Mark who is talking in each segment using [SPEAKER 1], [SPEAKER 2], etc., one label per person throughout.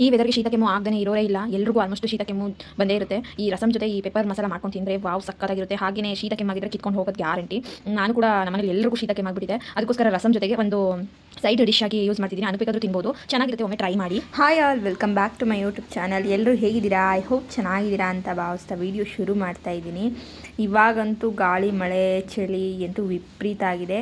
[SPEAKER 1] ಈ ವೆದರ್ಗೆ ಶೀತ ಕೆಮ್ಮು ಆಗದೇ ಇರೋರೇ ಇಲ್ಲ. ಎಲ್ರಿಗೂ ಆಲ್ಮೋಸ್ಟ್ ಶೀತ ಕೆಮ್ಮು ಬಂದೇ ಇರುತ್ತೆ. ಈ ರಸಂ ಜೊತೆ ಈ ಪೆಪ್ಪರ್ ಮಸಾಲ ಮಾಡ್ಕೊಂಡು ತಿಂದರೆ ವಾವ್ ಸಕ್ಕತ್ತಾಗಿರುತ್ತೆ. ಹಾಗೆಯೇ ಶೀತ ಕೆಮ್ಮಾಗಿದ್ರೆ ಕಿತ್ಕೊಂಡು ಹೋಗೋದು ಗ್ಯಾರಂಟಿ. ನಾನು ಕೂಡ ನಮ್ಮನೇಲಿ ಎಲ್ಲರಿಗೂ ಶೀತ ಕೆಮ್ಮಾಗ್ಬಿಟ್ಟಿದೆ. ಅದಕ್ಕೋಸ್ಕರ ರಸಂ ಜೊತೆಗೆ ಒಂದು ಸೈಡ್ ಡಿಶ್ ಆಗಿ ಯೂಸ್ ಮಾಡ್ತಿದ್ದೀನಿ. ಅನುಬೇಕಾದ್ರೂ ತಿನ್ಬೋದು, ಚೆನ್ನಾಗಿರುತ್ತೆ. ಒಮ್ಮೆ ಟ್ರೈ ಮಾಡಿ.
[SPEAKER 2] Hi all, welcome back to my YouTube channel. ಎಲ್ಲರೂ ಹೇಗಿದ್ದೀರಾ? ಐ ಹೋಪ್ ಚೆನ್ನಾಗಿದ್ದೀರಾ ಅಂತ ಭಾವಿಸ್ತಾ ವಿಡಿಯೋ ಶುರು ಮಾಡ್ತಾ ಇದ್ದೀನಿ. ಇವಾಗಂತೂ ಗಾಳಿ, ಮಳೆ, ಚಳಿ ಅಂತೂ ವಿಪರೀತ ಆಗಿದೆ.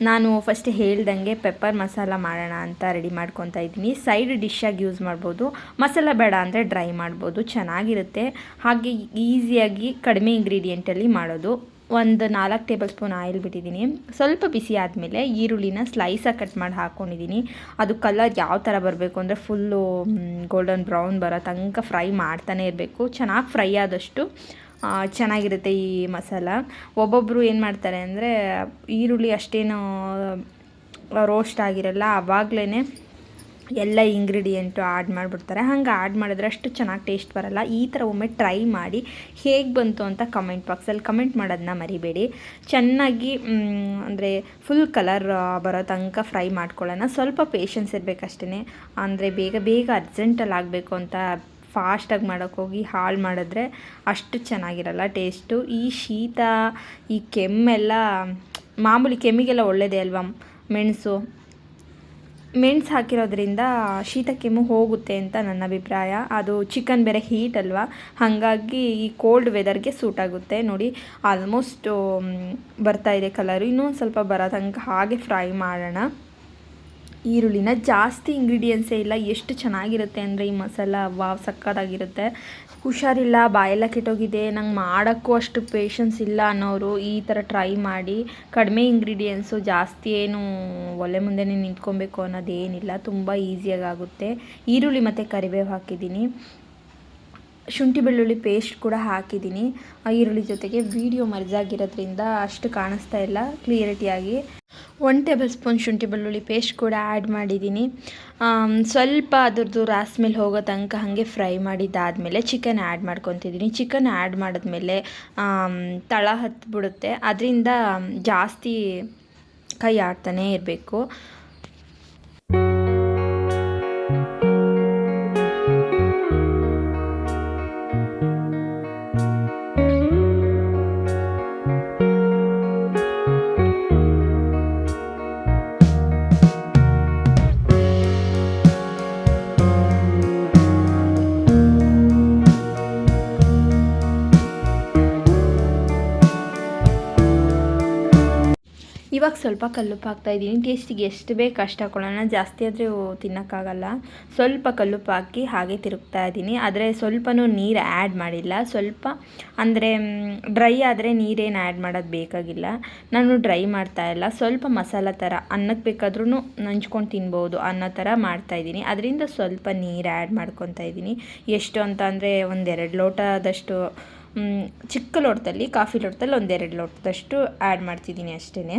[SPEAKER 2] ನಾನು ಫಸ್ಟ್ ಹೇಳ್ದಂಗೆ ಪೆಪ್ಪರ್ ಮಸಾಲ ಮಾಡೋಣ ಅಂತ ರೆಡಿ ಮಾಡ್ಕೊತಾ ಇದ್ದೀನಿ. ಸೈಡ್ ಡಿಶ್ ಆಗಿ ಯೂಸ್ ಮಾಡ್ಬೋದು, ಮಸಾಲ ಬೇಡ ಅಂದರೆ ಡ್ರೈ ಮಾಡ್ಬೋದು, ಚೆನ್ನಾಗಿರುತ್ತೆ. ಹಾಗೆ ಈಸಿಯಾಗಿ ಕಡಿಮೆ ಇಂಗ್ರೀಡಿಯೆಂಟಲ್ಲಿ ಮಾಡೋದು. ಒಂದು 4 ಟೇಬಲ್ ಸ್ಪೂನ್ ಆಯಿಲ್ ಬಿಟ್ಟಿದ್ದೀನಿ. ಸ್ವಲ್ಪ ಬಿಸಿ ಆದಮೇಲೆ ಈರುಳ್ಳಿನ ಸ್ಲೈಸಾಗಿ ಕಟ್ ಮಾಡಿ ಹಾಕ್ಕೊಂಡಿದ್ದೀನಿ. ಅದು ಕಲರ್ ಯಾವ ಥರ ಬರಬೇಕು ಅಂದರೆ ಫುಲ್ಲು ಗೋಲ್ಡನ್ ಬ್ರೌನ್ ಬರೋ ತನಕ ಫ್ರೈ ಮಾಡ್ತಾನೆ ಇರಬೇಕು. ಚೆನ್ನಾಗಿ ಫ್ರೈ ಆದಷ್ಟು ಚೆನ್ನಾಗಿರುತ್ತೆ ಈ ಮಸಾಲ. ಒಬ್ಬೊಬ್ಬರು ಏನು ಮಾಡ್ತಾರೆ ಅಂದರೆ ಈರುಳ್ಳಿ ಅಷ್ಟೇನು ರೋಸ್ಟ್ ಆಗಿರಲ್ಲ, ಆವಾಗಲೇ ಎಲ್ಲ ಇಂಗ್ರೀಡಿಯೆಂಟು ಆ್ಯಡ್ ಮಾಡಿಬಿಡ್ತಾರೆ. ಹಂಗೆ ಆ್ಯಡ್ ಮಾಡಿದ್ರೆ ಅಷ್ಟು ಚೆನ್ನಾಗಿ ಟೇಸ್ಟ್ ಬರೋಲ್ಲ. ಈ ಥರ ಒಮ್ಮೆ ಟ್ರೈ ಮಾಡಿ ಹೇಗೆ ಬಂತು ಅಂತ ಕಮೆಂಟ್ ಬಾಕ್ಸಲ್ಲಿ ಕಮೆಂಟ್ ಮಾಡೋದನ್ನ ಮರಿಬೇಡಿ. ಚೆನ್ನಾಗಿ ಅಂದರೆ ಫುಲ್ ಕಲರ್ ಬರೋ ತನಕ ಫ್ರೈ ಮಾಡ್ಕೊಳ್ಳೋಣ. ಸ್ವಲ್ಪ ಪೇಷನ್ಸ್ ಇರಬೇಕಷ್ಟೇ. ಅಂದರೆ ಬೇಗ ಅರ್ಜೆಂಟಲ್ಲಿ ಆಗಬೇಕು ಅಂತ ಫಾಸ್ಟಾಗಿ ಮಾಡೋಕ್ಕೋಗಿ ಹಾಳು ಮಾಡಿದ್ರೆ ಅಷ್ಟು ಚೆನ್ನಾಗಿರಲ್ಲ ಟೇಸ್ಟು. ಈ ಶೀತ, ಈ ಕೆಮ್ಮೆಲ್ಲ ಮಾಮೂಲಿ ಕೆಮ್ಮಿಗೆಲ್ಲ ಒಳ್ಳೆಯದೇ ಅಲ್ವಾ ಮೆಣಸು ಹಾಕಿರೋದ್ರಿಂದ ಶೀತ ಕೆಮ್ಮು ಹೋಗುತ್ತೆ ಅಂತ ನನ್ನ ಅಭಿಪ್ರಾಯ. ಅದು ಚಿಕನ್ ಬೇರೆ ಹೀಟ್ ಅಲ್ವಾ, ಹಾಗಾಗಿ ಈ ಕೋಲ್ಡ್ ವೆದರ್ಗೆ ಸೂಟ್ ಆಗುತ್ತೆ. ನೋಡಿ ಆಲ್ಮೋಸ್ಟ್ ಬರ್ತಾಯಿದೆ ಕಲರು. ಇನ್ನೊಂದು ಸ್ವಲ್ಪ ಬರೋ ತನಕ ಹಾಗೆ ಫ್ರೈ ಮಾಡೋಣ. ಈರುಳ್ಳಿನ ಜಾಸ್ತಿ ಇಂಗ್ರೀಡಿಯೆಂಟ್ಸೇ ಇಲ್ಲ, ಎಷ್ಟು ಚೆನ್ನಾಗಿರುತ್ತೆ ಅಂದರೆ ಈ ಮಸಾಲ ವಾವ್ ಸಕ್ಕತ್ತಾಗಿರುತ್ತೆ. ಹುಷಾರಿಲ್ಲ, ಬಾಯೆಲ್ಲ ಕೆಟ್ಟೋಗಿದೆ, ನಂಗೆ ಮಾಡೋಕ್ಕೂ ಅಷ್ಟು ಪೇಷನ್ಸ್ ಇಲ್ಲ ಅನ್ನೋರು ಈ ಥರ ಟ್ರೈ ಮಾಡಿ. ಕಡಿಮೆ ಇಂಗ್ರೀಡಿಯೆಂಟ್ಸು, ಜಾಸ್ತಿ ಏನು ಒಲೆ ಮುಂದೆನೇ ನಿಂತ್ಕೊಬೇಕು ಅನ್ನೋದೇನಿಲ್ಲ, ತುಂಬ ಈಸಿಯಾಗಿ ಆಗುತ್ತೆ. ಈರುಳ್ಳಿ ಮತ್ತು ಕರಿಬೇವು ಹಾಕಿದ್ದೀನಿ, ಶುಂಠಿ ಬೆಳ್ಳುಳ್ಳಿ ಪೇಸ್ಟ್ ಕೂಡ ಹಾಕಿದ್ದೀನಿ. ಈರುಳ್ಳಿ ಜೊತೆಗೆ ವಿಡಿಯೋ ಮರ್ಜಾಗಿರೋದ್ರಿಂದ ಅಷ್ಟು ಕಾಣಿಸ್ತಾ ಇಲ್ಲ ಕ್ಲಿಯರಿಟಿಯಾಗಿ. 1 ಟೇಬಲ್ ಸ್ಪೂನ್ ಶುಂಠಿ ಬೆಳ್ಳುಳ್ಳಿ ಪೇಸ್ಟ್ ಕೂಡ ಆ್ಯಡ್ ಮಾಡಿದ್ದೀನಿ. ಸ್ವಲ್ಪ ಅದ್ರದ್ದು ರಾಸ್ಮೇಲೆ ಹೋಗೋ ತನಕ ಹಾಗೆ ಫ್ರೈ ಮಾಡಿದ್ದಾದಮೇಲೆ ಚಿಕನ್ ಆ್ಯಡ್ ಮಾಡ್ಕೊತಿದ್ದೀನಿ. ಚಿಕನ್ ಆ್ಯಡ್ ಮಾಡಿದ್ಮೇಲೆ ತಳ ಹತ್ತಿಬಿಡುತ್ತೆ, ಅದರಿಂದ ಜಾಸ್ತಿ ಕೈ ಆಡ್ತಾನೇ ಇರಬೇಕು. ಇವಾಗ ಸ್ವಲ್ಪ ಕಲ್ಲುಪ್ಪು ಹಾಕ್ತಾಯಿದ್ದೀನಿ. ಟೇಸ್ಟಿಗೆ ಎಷ್ಟು ಬೇಕು ಅಷ್ಟು ಹಾಕೊಳ್ಳೋಣ, ಜಾಸ್ತಿ ಆದರೆ ತಿನ್ನೋಕ್ಕಾಗಲ್ಲ. ಸ್ವಲ್ಪ ಕಲ್ಲುಪ್ಪು ಹಾಕಿ ಹಾಗೆ ತಿರುಗ್ತಾ ಇದ್ದೀನಿ. ಆದರೆ ಸ್ವಲ್ಪನೂ ನೀರು ಆ್ಯಡ್ ಮಾಡಿಲ್ಲ. ಸ್ವಲ್ಪ ಅಂದರೆ ಡ್ರೈ ಆದರೆ ನೀರೇನು ಆ್ಯಡ್ ಮಾಡೋದು ಬೇಕಾಗಿಲ್ಲ. ನಾನು ಡ್ರೈ ಮಾಡ್ತಾಯಿಲ್ಲ, ಸ್ವಲ್ಪ ಮಸಾಲ ಥರ ಅನ್ನಕ್ಕೆ ಬೇಕಾದ್ರೂ ನಂಚ್ಕೊಂಡು ತಿನ್ಬೋದು ಅನ್ನೋ ಥರ ಮಾಡ್ತಾಯಿದ್ದೀನಿ. ಅದರಿಂದ ಸ್ವಲ್ಪ ನೀರು ಆ್ಯಡ್ ಮಾಡ್ಕೊತಾ ಇದ್ದೀನಿ. ಎಷ್ಟು ಅಂತ ಅಂದರೆ 1-2 ಲೋಟದಷ್ಟು, ಚಿಕ್ಕ ಲೋಟದಲ್ಲಿ, ಕಾಫಿ ಲೋಟದಲ್ಲಿ 1-2 ಲೋಟದಷ್ಟು ಆ್ಯಡ್ ಮಾಡ್ತಿದ್ದೀನಿ ಅಷ್ಟೇ.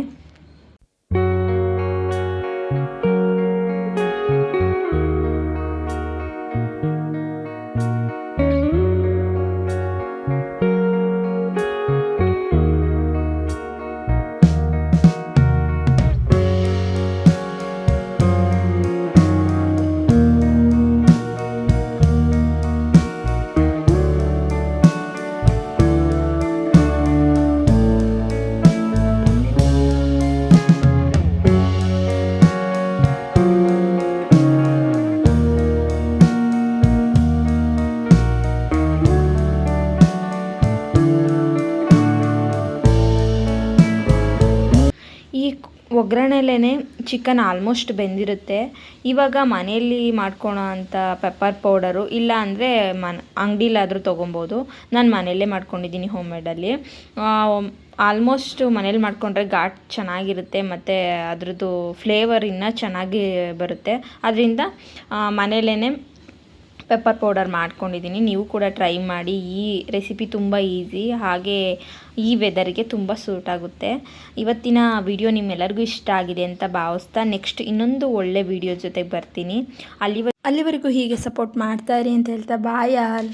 [SPEAKER 2] ಈ ಒಗ್ಗರಣೆಲೇ ಚಿಕನ್ ಆಲ್ಮೋಸ್ಟ್ ಬೆಂದಿರುತ್ತೆ. ಇವಾಗ ಮನೆಯಲ್ಲಿ ಮಾಡ್ಕೊಳೋ ಅಂಥ ಪೆಪ್ಪರ್ ಪೌಡರು ಇಲ್ಲ ಅಂದರೆ ಅಂಗಡಿಲಾದರೂ ತೊಗೊಬೋದು. ನಾನು ಮನೆಯಲ್ಲೇ ಮಾಡ್ಕೊಂಡಿದ್ದೀನಿ ಹೋಮ್ ಮೇಡಲ್ಲಿ. ಆಲ್ಮೋಸ್ಟ್ ಮನೇಲಿ ಮಾಡಿಕೊಂಡ್ರೆ ಘಾಟ್ ಚೆನ್ನಾಗಿರುತ್ತೆ ಮತ್ತು ಅದ್ರದ್ದು ಫ್ಲೇವರ್ ಇನ್ನೂ ಚೆನ್ನಾಗಿ ಬರುತ್ತೆ. ಅದರಿಂದ ಮನೆಯಲ್ಲೇ ಪೆಪ್ಪರ್ ಪೌಡರ್ ಮಾಡ್ಕೊಂಡಿದ್ದೀನಿ. ನೀವು ಕೂಡ ಟ್ರೈ ಮಾಡಿ. ಈ ರೆಸಿಪಿ ತುಂಬ ಈಸಿ, ಹಾಗೆ ಈ ವೆದರ್ಗೆ ತುಂಬ ಸೂಟ್ ಆಗುತ್ತೆ. ಇವತ್ತಿನ ವಿಡಿಯೋ ನಿಮ್ಮೆಲ್ಲರಿಗೂ ಇಷ್ಟ ಆಗಿದೆ ಅಂತ ಭಾವಿಸ್ತಾ ನೆಕ್ಸ್ಟ್ ಇನ್ನೊಂದು ಒಳ್ಳೆ ವಿಡಿಯೋ ಜೊತೆಗೆ ಬರ್ತೀನಿ. ಅಲ್ಲಿವರೆಗೂ ಹೀಗೆ ಸಪೋರ್ಟ್ ಮಾಡ್ತಾಯಿರಿ ಅಂತ ಹೇಳ್ತಾ ಬಾಯ್ ಆಲ್.